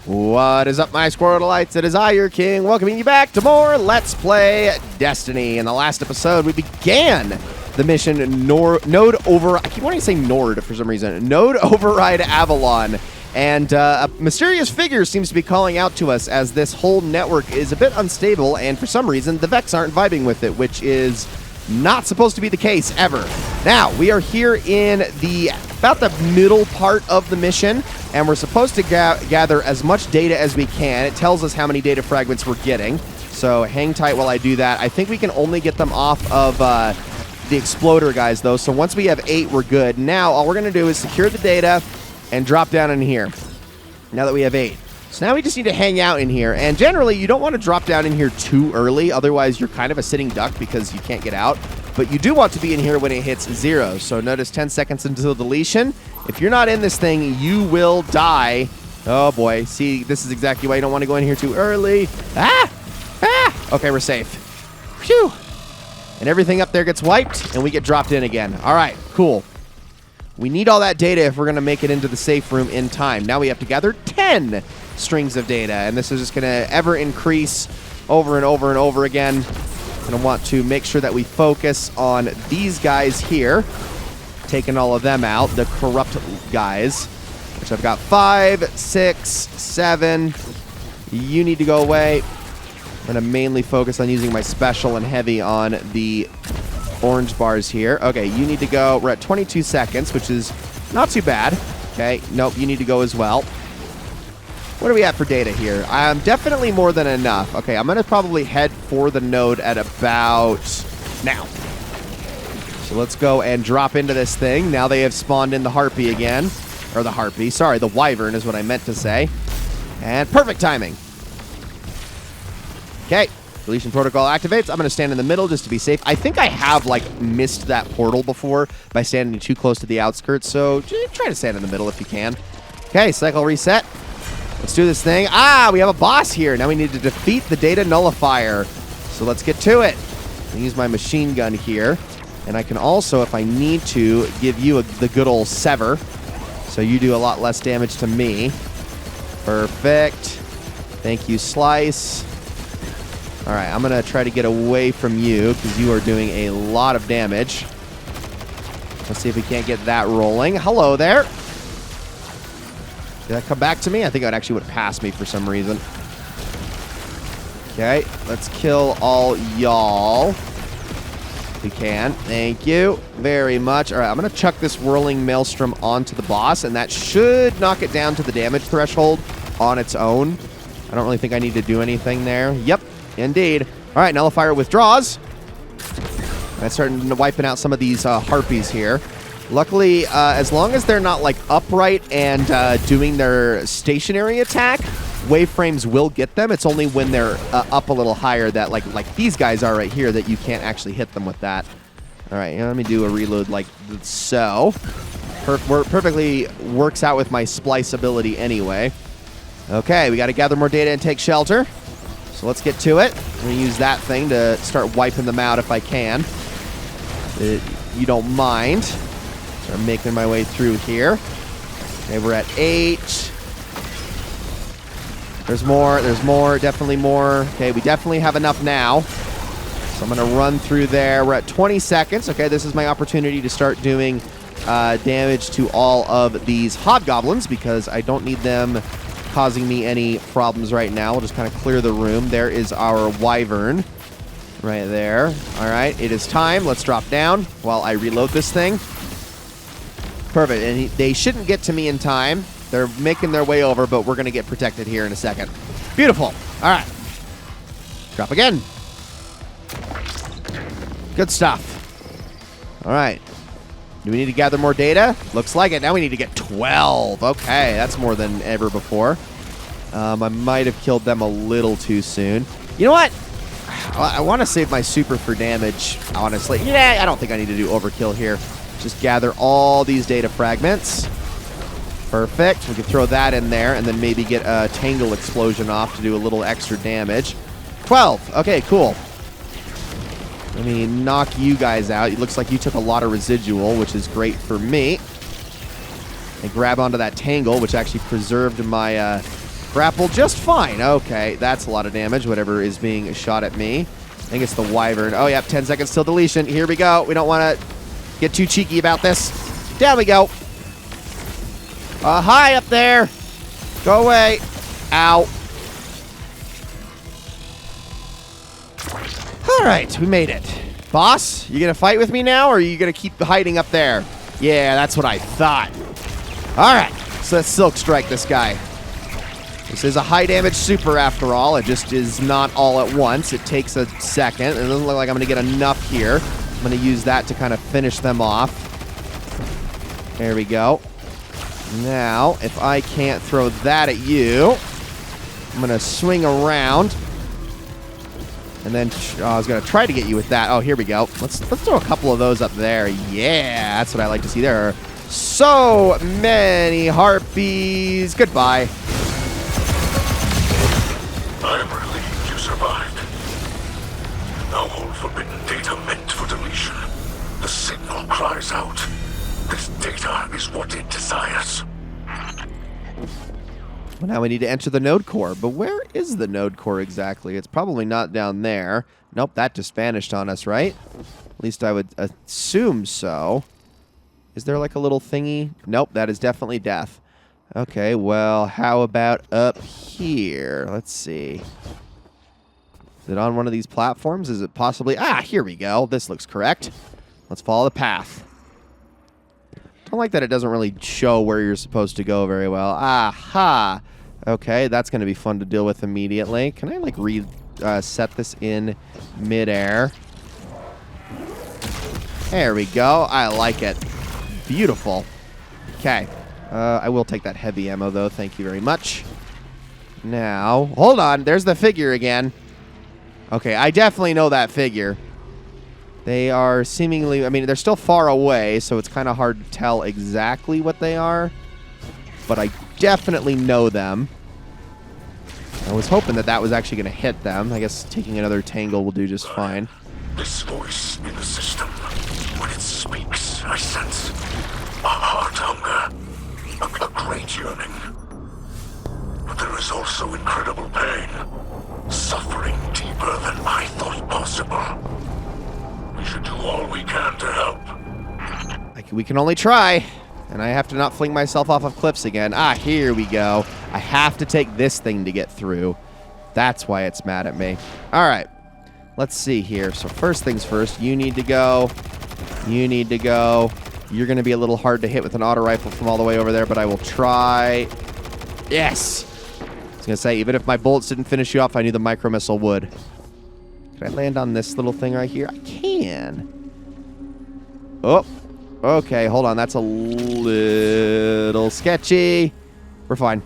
What is up, my Squirtleites? It is I, your king, welcoming you back to more Let's Play Destiny. In the last episode, we began the mission Node Over... I keep wanting to say Nord for some reason. Node Override Avalon. And a mysterious figure seems to be calling out to us as this whole network is a bit unstable, and for some reason, the Vex aren't vibing with it, which is not supposed to be the case ever. Now, we are here in about the middle part of the mission, and we're supposed to gather as much data as we can. It tells us how many data fragments we're getting, so hang tight while I do that. I think we can only get them off of the exploder guys, though, so once we have 8, we're good. Now, all we're going to do is secure the data and drop down in here, now that we have 8. So now we just need to hang out in here, and generally you don't want to drop down in here too early, otherwise you're kind of a sitting duck because you can't get out, but you do want to be in here when it hits 0. So notice 10 seconds until deletion. If you're not in this thing, you will die. Oh boy, see, this is exactly why you don't want to go in here too early. Okay, we're safe. Phew. And everything up there gets wiped, and we get dropped in again. All right, cool. We need all that data if we're going to make it into the safe room in time. Now we have to gather 10 strings of data, and this is just going to ever increase over and over and over again. And I want to make sure that we focus on these guys here, taking all of them out, the corrupt guys, which I've got 5, 6, 7. You need to go away. I'm going to mainly focus on using my special and heavy on the orange bars here. Okay, you need to go. We're at 22 seconds, which is not too bad. Okay, nope, you need to go as well. What do we have for data here? Definitely more than enough. Okay, I'm going to probably head for the node at about now. So let's go and drop into this thing. Now they have spawned in the harpy again. Or the harpy. Sorry, the wyvern is what I meant to say. And perfect timing. Okay. Deletion protocol activates. I'm going to stand in the middle just to be safe. I think I have, like, missed that portal before by standing too close to the outskirts, so try to stand in the middle if you can. Okay, cycle reset. Let's do this thing. We have a boss here. Now we need to defeat the data nullifier. So let's get to it. I'll use my machine gun here. And I can also, if I need to, give you the good old sever. So you do a lot less damage to me. Perfect. Thank you, Slice. All right, I'm going to try to get away from you because you are doing a lot of damage. Let's see if we can't get that rolling. Hello there. Did that come back to me? I think it actually would have passed me for some reason. Okay, let's kill all y'all. We can. Thank you very much. All right, I'm going to chuck this whirling maelstrom onto the boss, and that should knock it down to the damage threshold on its own. I don't really think I need to do anything there. Yep. Indeed. All right, nullifier withdraws. That's starting to wiping out some of these harpies here. Luckily, as long as they're not like upright and doing their stationary attack, waveframes will get them. It's only when they're up a little higher that like these guys are right here that you can't actually hit them with that. All right, let me do a reload like so. Perfectly works out with my splice ability anyway. Okay, we got to gather more data and take shelter. So let's get to it. I'm going to use that thing to start wiping them out if I can. You don't mind. So I'm making my way through here. Okay, we're at 8. There's more, definitely more. Okay, we definitely have enough now. So I'm going to run through there. We're at 20 seconds. Okay, this is my opportunity to start doing damage to all of these hobgoblins because I don't need them causing me any problems right now. We'll just kind of clear the room. There is our wyvern right there. All right, it is time. Let's drop down while I reload this thing. Perfect, and they shouldn't get to me in time. They're making their way over, but we're going to get protected here in a second. Beautiful. All right. Drop again. Good stuff. All right. Do we need to gather more data? Looks like it. Now we need to get 12. Okay, that's more than ever before. I might have killed them a little too soon. You know what? I want to save my super for damage, honestly. Yeah, I don't think I need to do overkill here. Just gather all these data fragments. Perfect. We can throw that in there and then maybe get a Tangle Explosion off to do a little extra damage. 12. Okay, cool. Let me knock you guys out. It looks like you took a lot of residual, which is great for me. And grab onto that Tangle, which actually preserved my Grapple just fine. Okay, that's a lot of damage, whatever is being shot at me. I think it's the wyvern. Oh, yep, 10 seconds till deletion. Here we go. We don't want to get too cheeky about this. Down we go. Hi up there. Go away. Ow. All right, we made it. Boss, you going to fight with me now, or are you going to keep hiding up there? Yeah, that's what I thought. All right, so let's Silk Strike this guy. This is a high damage super after all. It just is not all at once. It takes a second. It doesn't look like I'm going to get enough here. I'm going to use that to kind of finish them off. There we go. Now, if I can't throw that at you, I'm going to swing around. And then I was going to try to get you with that. Oh, here we go. Let's throw a couple of those up there. Yeah, that's what I like to see. There are so many harpies. Goodbye. I am relieved you survived. Now hold forbidden data meant for deletion. The signal cries out. This data is what it desires. Well, now we need to enter the node core. But where is the node core exactly? It's probably not down there. Nope, that just vanished on us, right? At least I would assume so. Is there like a little thingy? Nope, that is definitely death. Okay, well, how about up here? Let's see. Is it on one of these platforms? Is it possibly... Ah, here we go. This looks correct. Let's follow the path. Don't like that it doesn't really show where you're supposed to go very well. Aha! Okay, that's going to be fun to deal with immediately. Can I, like, set this in midair? There we go. I like it. Beautiful. Okay. I will take that heavy ammo, though. Thank you very much. Now, hold on. There's the figure again. Okay, I definitely know that figure. They are seemingly... I mean, they're still far away, so it's kind of hard to tell exactly what they are. But I definitely know them. I was hoping that that was actually going to hit them. I guess taking another tangle will do just fine. This voice in the system, when it speaks, I sense a heart hunger, a great yearning. But there is also incredible pain, suffering deeper than I thought possible. We should do all we can to help. We can only try. And I have to not fling myself off of cliffs again. Ah, here we go. I have to take this thing to get through. That's why it's mad at me. All right. Let's see here. So first things first, you need to go. You need to go. You're going to be a little hard to hit with an auto rifle from all the way over there, but I will try. Yes. I was going to say, even if my bullets didn't finish you off, I knew the micro missile would. Can I land on this little thing right here? I can. Oh. Okay, hold on. That's a little sketchy. We're fine.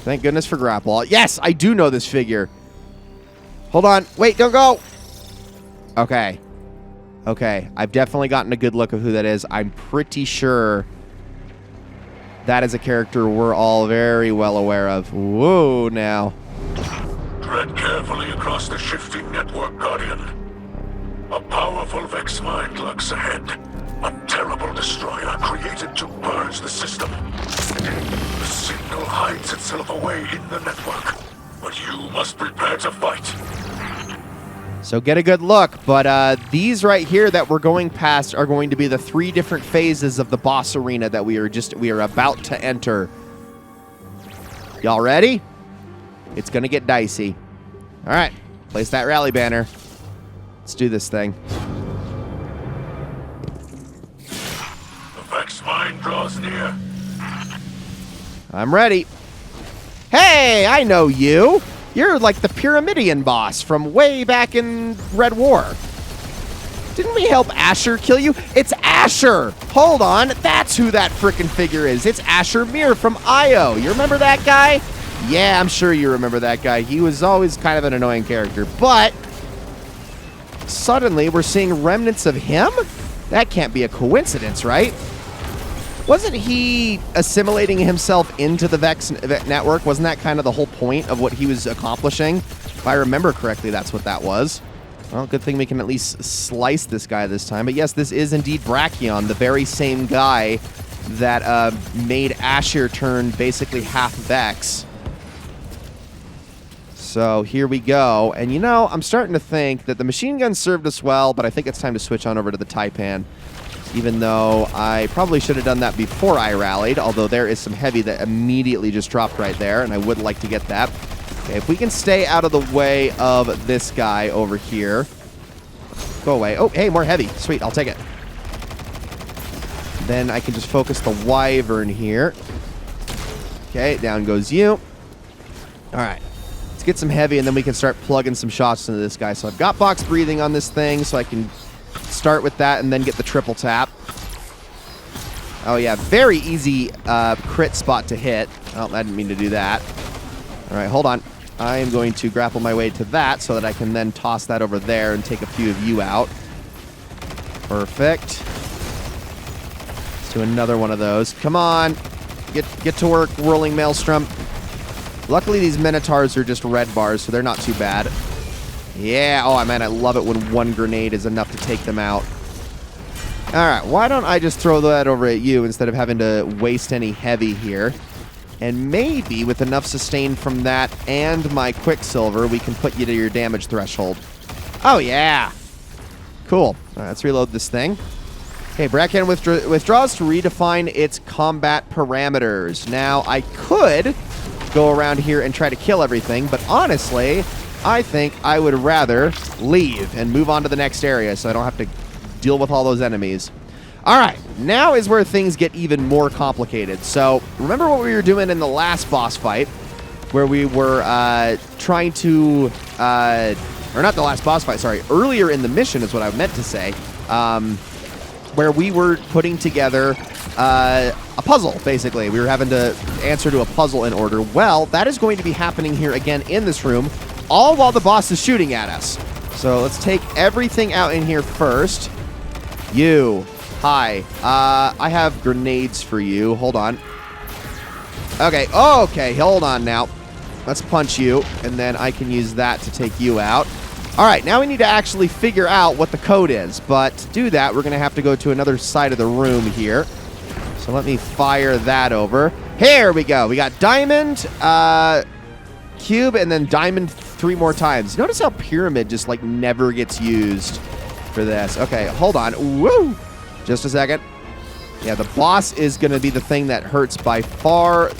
Thank goodness for grapple. Yes, I do know this figure. Hold on. Wait, don't go. Okay. Okay, I've definitely gotten a good look of who that is. I'm pretty sure that is a character we're all very well aware of. Whoa, now. Tread carefully across the shifting network, Guardian. A powerful Vex mind lurks ahead. A terrible destroyer created to purge the system. The signal hides itself away in the network. But you must prepare to fight. So get a good look. But these right here that we're going past are going to be the 3 different phases of the boss arena that we are about to enter. Y'all ready? It's going to get dicey. All right. Place that rally banner. Let's do this thing. The Vex mind draws near. I'm ready. Hey, I know you. You're like the Pyramidian boss from way back in Red War. Didn't we help Asher kill you? It's Asher. Hold on. That's who that frickin' figure is. It's Asher Mir from IO. You remember that guy? Yeah, I'm sure you remember that guy. He was always kind of an annoying character, but suddenly we're seeing remnants of him? That can't be a coincidence, right? Wasn't he assimilating himself into the Vex network? Wasn't that kind of the whole point of what he was accomplishing? If I remember correctly, that's what that was. Well, good thing we can at least slice this guy this time. But yes, this is indeed Brachion, the very same guy that made Asher turn basically half Vex. So here we go. And you know, I'm starting to think that the machine gun served us well, but I think it's time to switch on over to the Taipan. Even though I probably should have done that before I rallied, although there is some heavy that immediately just dropped right there, and I would like to get that. Okay, if we can stay out of the way of this guy over here. Go away. Oh, hey, more heavy. Sweet, I'll take it. Then I can just focus the Wyvern here. Okay, down goes you. All right. Let's get some heavy, and then we can start plugging some shots into this guy. So I've got box breathing on this thing, so I can start with that and then get the triple tap. Oh, yeah, very easy crit spot to hit. Oh, I didn't mean to do that. All right, hold on. I am going to grapple my way to that so that I can then toss that over there and take a few of you out. Perfect. Let's do another one of those. Come on. Get to work, Whirling Maelstrom. Luckily, these Minotaurs are just red bars, so they're not too bad. Yeah, oh man, I love it when one grenade is enough to take them out. All right, why don't I just throw that over at you instead of having to waste any heavy here? And maybe with enough sustain from that and my Quicksilver, we can put you to your damage threshold. Oh yeah! Cool. All right, let's reload this thing. Okay, Bracken withdraws to redefine its combat parameters. Now, I could go around here and try to kill everything, but honestly, I think I would rather leave and move on to the next area so I don't have to deal with all those enemies. All right, now is where things get even more complicated. So remember what we were doing in the last boss fight where we were trying to, or not the last boss fight, sorry, earlier in the mission is what I meant to say, where we were putting together a puzzle, basically. We were having to answer to a puzzle in order. Well, that is going to be happening here again in this room, all while the boss is shooting at us. So let's take everything out in here first. You. Hi. I have grenades for you. Hold on. Okay. Okay. Hold on now. Let's punch you, and then I can use that to take you out. All right. Now we need to actually figure out what the code is. But to do that, we're going to have to go to another side of the room here. So let me fire that over. Here we go. We got diamond, cube, and then diamond 3 more times. Notice how pyramid just like never gets used for this. Okay, hold on. Woo! Just a second. Yeah, the boss is going to be the thing that hurts by far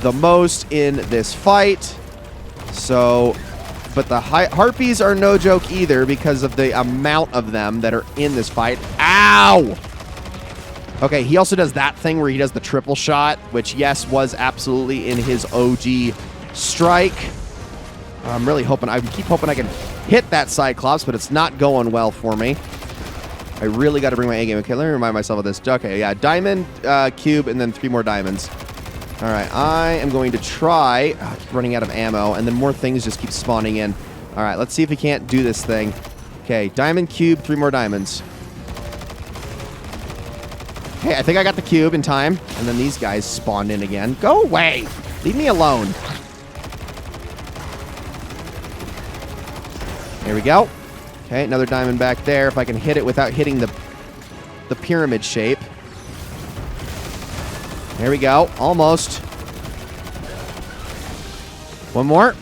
the most in this fight. So, but the harpies are no joke either because of the amount of them that are in this fight. Ow! Okay, he also does that thing where he does the triple shot, which, yes, was absolutely in his OG strike. I'm really hoping, I keep hoping I can hit that Cyclops, but it's not going well for me. I really got to bring my A-game. Okay, let me remind myself of this. Okay, yeah, diamond, cube, and then 3 more diamonds. All right, I am going to try, I keep running out of ammo, and then more things just keep spawning in. All right, let's see if we can't do this thing. Okay, diamond, cube, 3 more diamonds. Okay, I think I got the cube in time, and then these guys spawned in again. Go away! Leave me alone. There we go. Okay, another diamond back there. If I can hit it without hitting the pyramid shape. There we go. Almost. One more.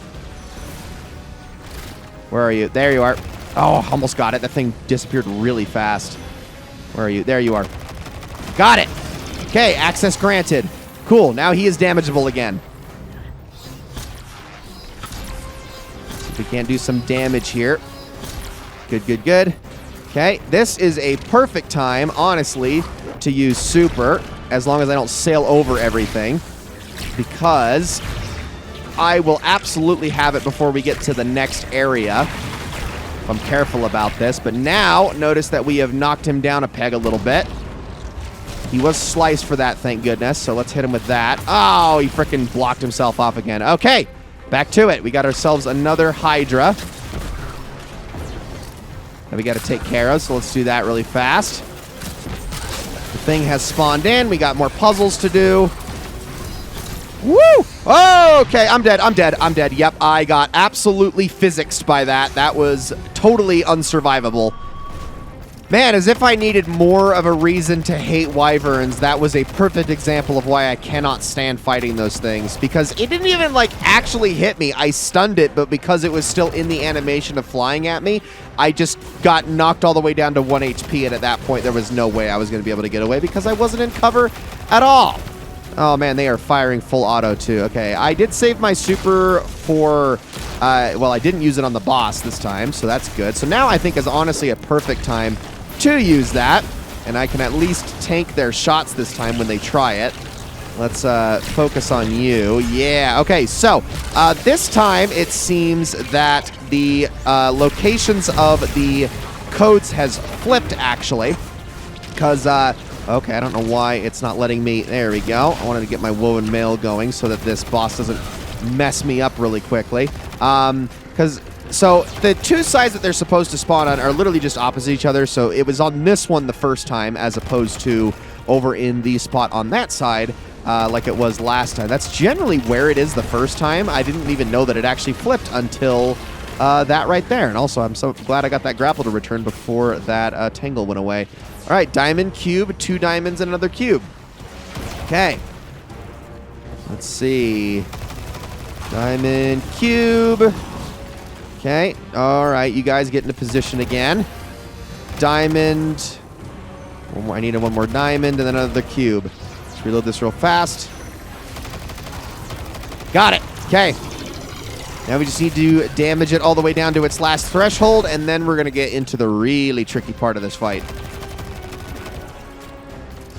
Where are you? There you are. Oh, almost got it. That thing disappeared really fast. Where are you? There you are. Got it. Okay, access granted. Cool, now he is damageable again. See if we can't do some damage here. Good, good, good. Okay, this is a perfect time, honestly, to use super, as long as I don't sail over everything, because I will absolutely have it before we get to the next area. If I'm careful about this, but now notice that we have knocked him down a peg a little bit. He was sliced for that, thank goodness, so let's hit him with that. Oh, he freaking blocked himself off again. Okay, back to it. We got ourselves another Hydra that we got to take care of, so let's do that really fast. The thing has spawned in. We got more puzzles to do. Woo! Oh, okay, I'm dead, I'm dead, I'm dead. Yep, I got absolutely physicsed by that. That was totally unsurvivable. Man, as if I needed more of a reason to hate wyverns, that was a perfect example of why I cannot stand fighting those things. Because it didn't even, like, actually hit me. I stunned it, but because it was still in the animation of flying at me, I just got knocked all the way down to 1 HP, and at that point, there was no way I was going to be able to get away because I wasn't in cover at all. Oh, man, they are firing full auto, too. Okay, I did save my super for... well, I didn't use it on the boss this time, so that's good. So now I think is honestly a perfect time to use that, and I can at least tank their shots this time when they try it. Let's focus on you. Yeah, okay, so this time it seems that the locations of the codes has flipped, actually, because, okay, I don't know why it's not letting me, there we go. I wanted to get my woven mail going so that this boss doesn't mess me up really quickly. So the two sides that they're supposed to spawn on are literally just opposite each other. So it was on this one the first time as opposed to over in the spot on that side like it was last time. That's generally where it is the first time. I didn't even know that it actually flipped until that right there. And also, I'm so glad I got that grapple to return before that tangle went away. All right, diamond, cube, 2 diamonds, and another cube. Okay. Let's see. Diamond, cube. Okay, all right, you guys get into position again. Diamond. One more, I needed one more diamond and then another cube. Let's reload this real fast. Got it. Okay. Now we just need to damage it all the way down to its last threshold, and then we're going to get into the really tricky part of this fight.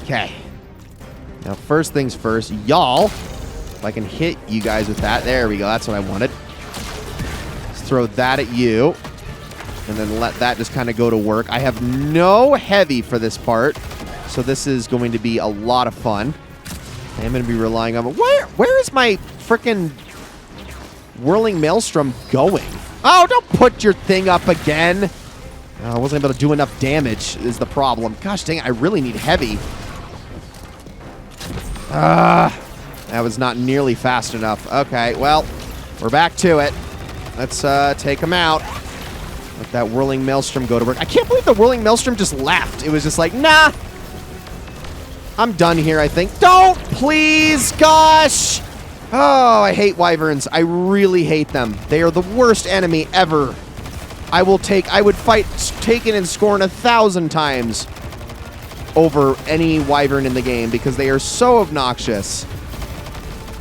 Okay. Now, first things first, y'all. If I can hit you guys with that. There we go. That's what I wanted. Throw that at you, and then let that just kind of go to work. I have no heavy for this part, so this is going to be a lot of fun. I'm going to be relying on... Where is my freaking whirling maelstrom going? Oh, don't put your thing up again. I wasn't able to do enough damage is the problem. Gosh dang it, I really need heavy. That was not nearly fast enough. Okay, well, we're back to it. Let's take him out. Let that whirling maelstrom go to work. I can't believe the whirling maelstrom just left. It was just like, nah. I'm done here, I think. Don't, please, gosh. Oh, I hate wyverns. I really hate them. They are the worst enemy ever. I would fight Taken and Scorn 1,000 times over any wyvern in the game because they are so obnoxious.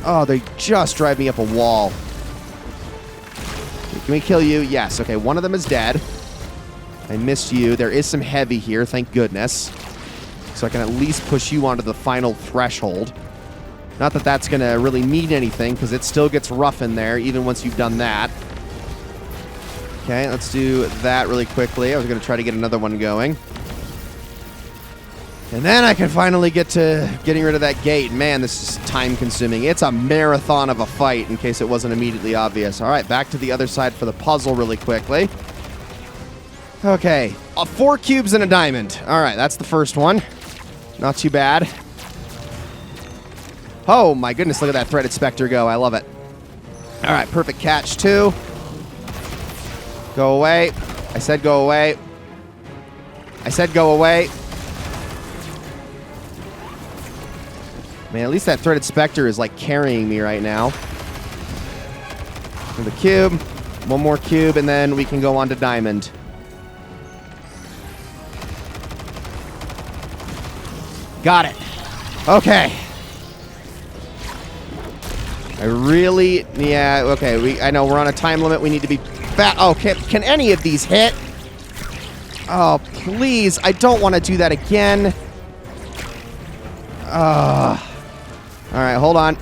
Oh, they just drive me up a wall. Can we kill you? Yes. Okay, one of them is dead. I missed you. There is some heavy here, thank goodness. So I can at least push you onto the final threshold. Not that that's going to really mean anything, because it still gets rough in there, even once you've done that. Okay, let's do that really quickly. I was going to try to get another one going. And then I can finally get to getting rid of that gate. Man, this is time-consuming. It's a marathon of a fight, in case it wasn't immediately obvious. All right, back to the other side for the puzzle really quickly. Okay, 4 cubes and a diamond. All right, that's the first one. Not too bad. Oh, my goodness, look at that threaded specter go. I love it. All right, perfect catch, too. Go away. I said go away. I said go away. Man, at least that threaded specter is like carrying me right now. And the cube, one more cube, and then we can go on to diamond. Got it. Okay. Yeah, okay, I know we're on a time limit. We need to be fast. Oh, can any of these hit? Oh, please. I don't want to do that again. All right, hold on.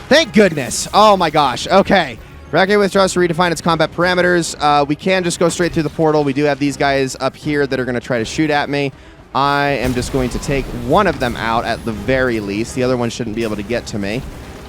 Thank goodness. Oh my gosh. Okay. Racket withdraws to redefine its combat parameters. We can just go straight through the portal. We do have these guys up here that are going to try to shoot at me. I am just going to take one of them out at the very least. The other one shouldn't be able to get to me.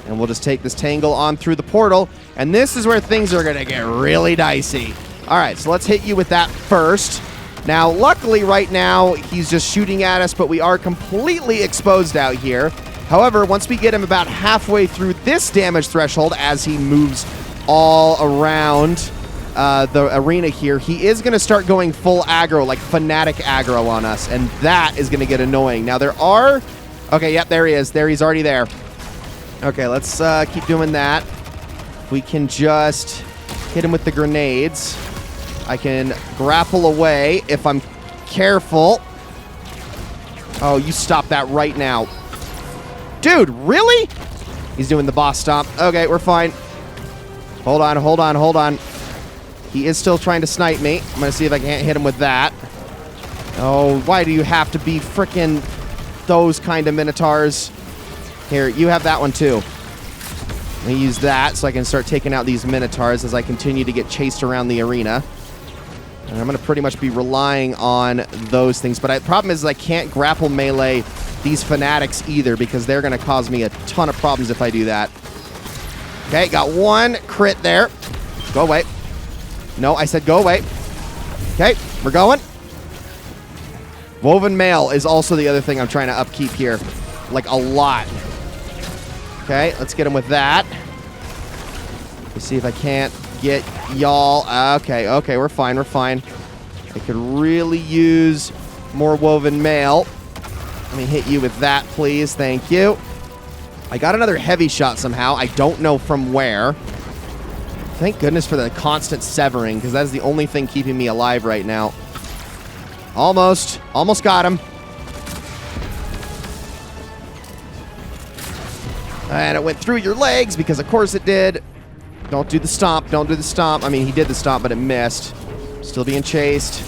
And we'll just take this tangle on through the portal. And this is where things are going to get really dicey. All right, so let's hit you with that first. Now, luckily right now, he's just shooting at us, but we are completely exposed out here. However, once we get him about halfway through this damage threshold as he moves all around the arena here. He is going to start going full aggro, like fanatic aggro on us, and that is going to get annoying. Now, there are... Okay, yep, there he is. He's already there. Okay, let's keep doing that. We can just hit him with the grenades. I can grapple away if I'm careful. Oh, you stop that right now. Dude, really? He's doing the boss stomp. Okay, we're fine. Hold on, hold on, hold on. He is still trying to snipe me. I'm going to see if I can't hit him with that. Oh, why do you have to be frickin' those kind of minotaurs? Here, you have that one too. Let me use that so I can start taking out these minotaurs as I continue to get chased around the arena. And I'm going to pretty much be relying on those things. But the problem is I can't grapple melee these fanatics either because they're going to cause me a ton of problems if I do that. Okay, got one crit there. Go away. No, I said go away. Okay, we're going. Woven mail is also the other thing I'm trying to upkeep here. Like a lot. Okay, let's get him with that. Let's see if I can't get y'all. Okay, we're fine, we're fine. I could really use more woven mail. Let me hit you with that, please. Thank you. I got another heavy shot somehow. I don't know from where. Thank goodness for the constant severing, because that is the only thing keeping me alive right now. Almost got him. And it went through your legs, because of course it did. Don't do the stomp, don't do the stomp. I mean, he did the stomp, but it missed. Still being chased.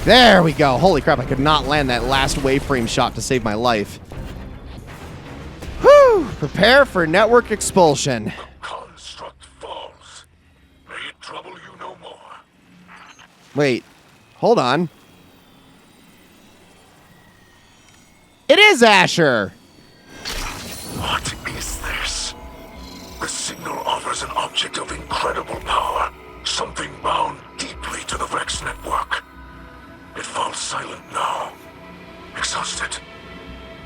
There we go. Holy crap, I could not land that last waveframe shot to save my life. Whew! Prepare for network expulsion. The construct falls. May it trouble you no more. Wait, hold on. It is Asher! What is this? The signal offers an object of incredible power. Something bound deeply to the Vex network. It falls silent now. Exhausted.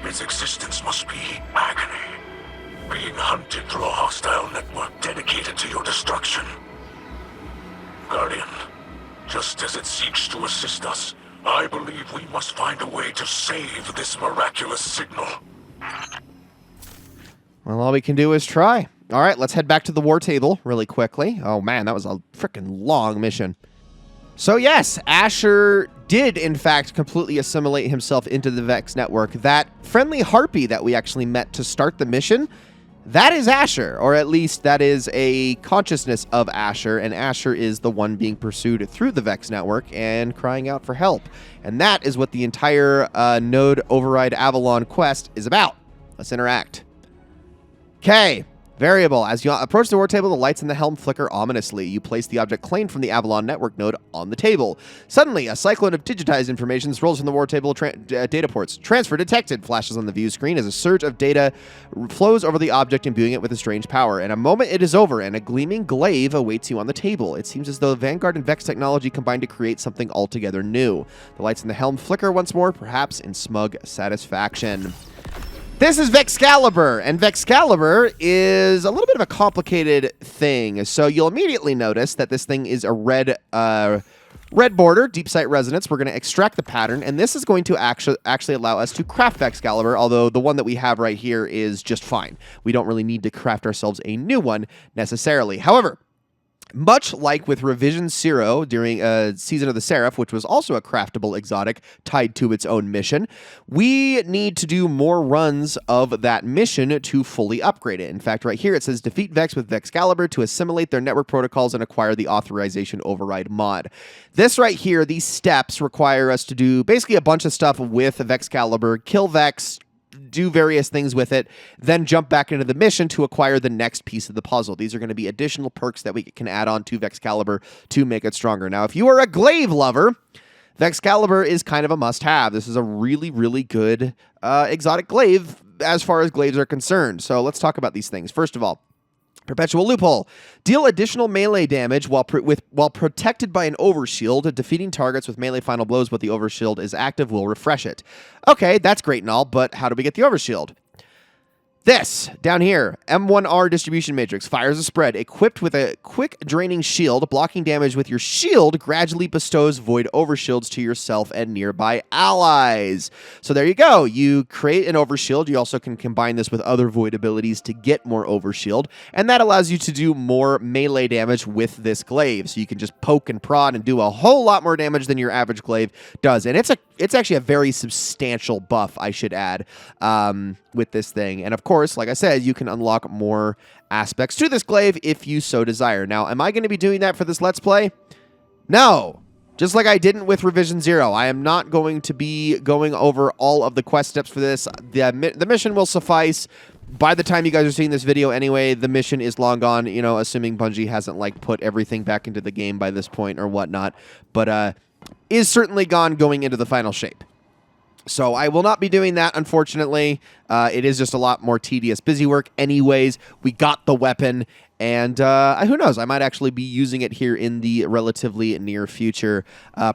Its existence must be agony. Being hunted through a hostile network dedicated to your destruction. Guardian, just as it seeks to assist us, I believe we must find a way to save this miraculous signal. Well, all we can do is try. All right, let's head back to the war table really quickly. Oh, man, that was a freaking long mission. So, yes, Asher did, in fact, completely assimilate himself into the Vex network. That friendly harpy that we actually met to start the mission, that is Asher, or at least that is a consciousness of Asher, and Asher is the one being pursued through the Vex network and crying out for help. And that is what the entire Node Override Avalon quest is about. Let's interact. Okay. Variable. As you approach the war table, the lights in the helm flicker ominously. You place the object claimed from the Avalon network node on the table. Suddenly, a cyclone of digitized information rolls from the war table data ports. Transfer detected flashes on the view screen as a surge of data flows over the object, imbuing it with a strange power. In a moment, it is over, and a gleaming glaive awaits you on the table. It seems as though Vanguard and Vex technology combined to create something altogether new. The lights in the helm flicker once more, perhaps in smug satisfaction. This is Vexcalibur, and Vexcalibur is a little bit of a complicated thing. So you'll immediately notice that this thing is a red border, deep sight resonance. We're going to extract the pattern, and this is going to actually allow us to craft Vexcalibur, although the one that we have right here is just fine. We don't really need to craft ourselves a new one necessarily. However, much like with Revision Zero during Season of the Seraph, which was also a craftable exotic tied to its own mission, we need to do more runs of that mission to fully upgrade it. In fact, right here it says defeat Vex with Vexcalibur to assimilate their network protocols and acquire the authorization override mod. This right here, these steps require us to do basically a bunch of stuff with Vexcalibur, kill Vex, do various things with it, then jump back into the mission to acquire the next piece of the puzzle. These are going to be additional perks that we can add on to Vexcalibur to make it stronger. Now, if you are a glaive lover, Vexcalibur is kind of a must-have. This is a really, really good exotic glaive as far as glaives are concerned. So let's talk about these things. First of all, Perpetual Loophole. Deal additional melee damage while protected by an overshield. Defeating targets with melee final blows, but the overshield is active, will refresh it. Okay, that's great and all, but how do we get the overshield? This, down here, M1R distribution matrix, fires a spread, equipped with a quick draining shield, blocking damage with your shield gradually bestows void overshields to yourself and nearby allies. So there you go. You create an overshield. You also can combine this with other void abilities to get more overshield, and that allows you to do more melee damage with this glaive. So you can just poke and prod and do a whole lot more damage than your average glaive does. And it's actually a very substantial buff, I should add, with this thing. And of course, like I said, you can unlock more aspects to this glaive if you so desire. Now, am I going to be doing that for this Let's Play? No. Just like I didn't with Revision 0. I am not going to be going over all of the quest steps for this. The mission will suffice. By the time you guys are seeing this video anyway, the mission is long gone, you know, assuming Bungie hasn't, like, put everything back into the game by this point or whatnot. But, is certainly gone going into the final shape. So I will not be doing that, unfortunately. It is just a lot more tedious busy work anyways. We got the weapon, and who knows? I might actually be using it here in the relatively near future,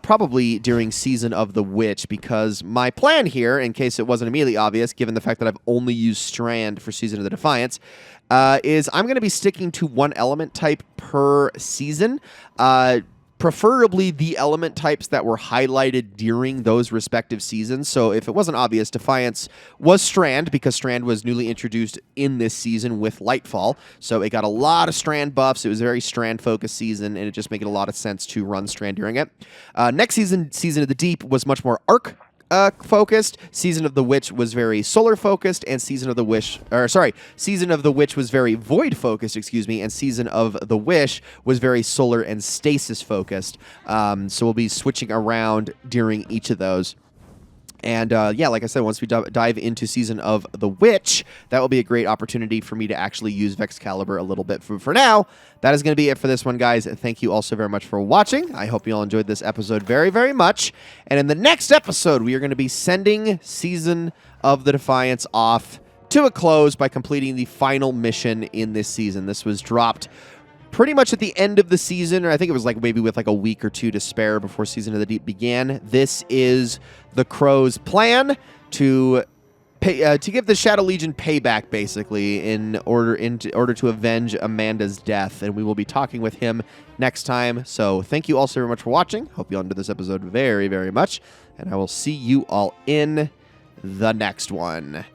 probably during Season of the Witch, because my plan here, in case it wasn't immediately obvious, given the fact that I've only used Strand for Season of the Defiance, is I'm going to be sticking to one element type per season. Preferably the element types that were highlighted during those respective seasons. So if it wasn't obvious, Defiance was Strand, because Strand was newly introduced in this season with Lightfall. So it got a lot of Strand buffs. It was a very Strand-focused season, and it just made a lot of sense to run Strand during it. Next season, Season of the Deep, was much more Arc focused. Season of the Witch was very solar focused, and Season of the Witch was very void focused, excuse me, and Season of the Wish was very solar and stasis focused. So we'll be switching around during each of those. And yeah, like I said, once we dive into Season of the Witch, that will be a great opportunity for me to actually use Vexcalibur a little bit. For now, that is going to be it for this one, guys. Thank you all so very much for watching. I hope you all enjoyed this episode very, very much. And in the next episode, we are going to be sending Season of the Defiance off to a close by completing the final mission in this season. This was dropped pretty much at the end of the season, or I think it was like maybe with like a week or two to spare before Season of the Deep began. This is the Crow's plan to give the Shadow Legion payback, basically, in order to avenge Amanda's death, and we will be talking with him next time. So thank you all so very much for watching. Hope you all enjoyed this episode very, very much, and I will see you all in the next one.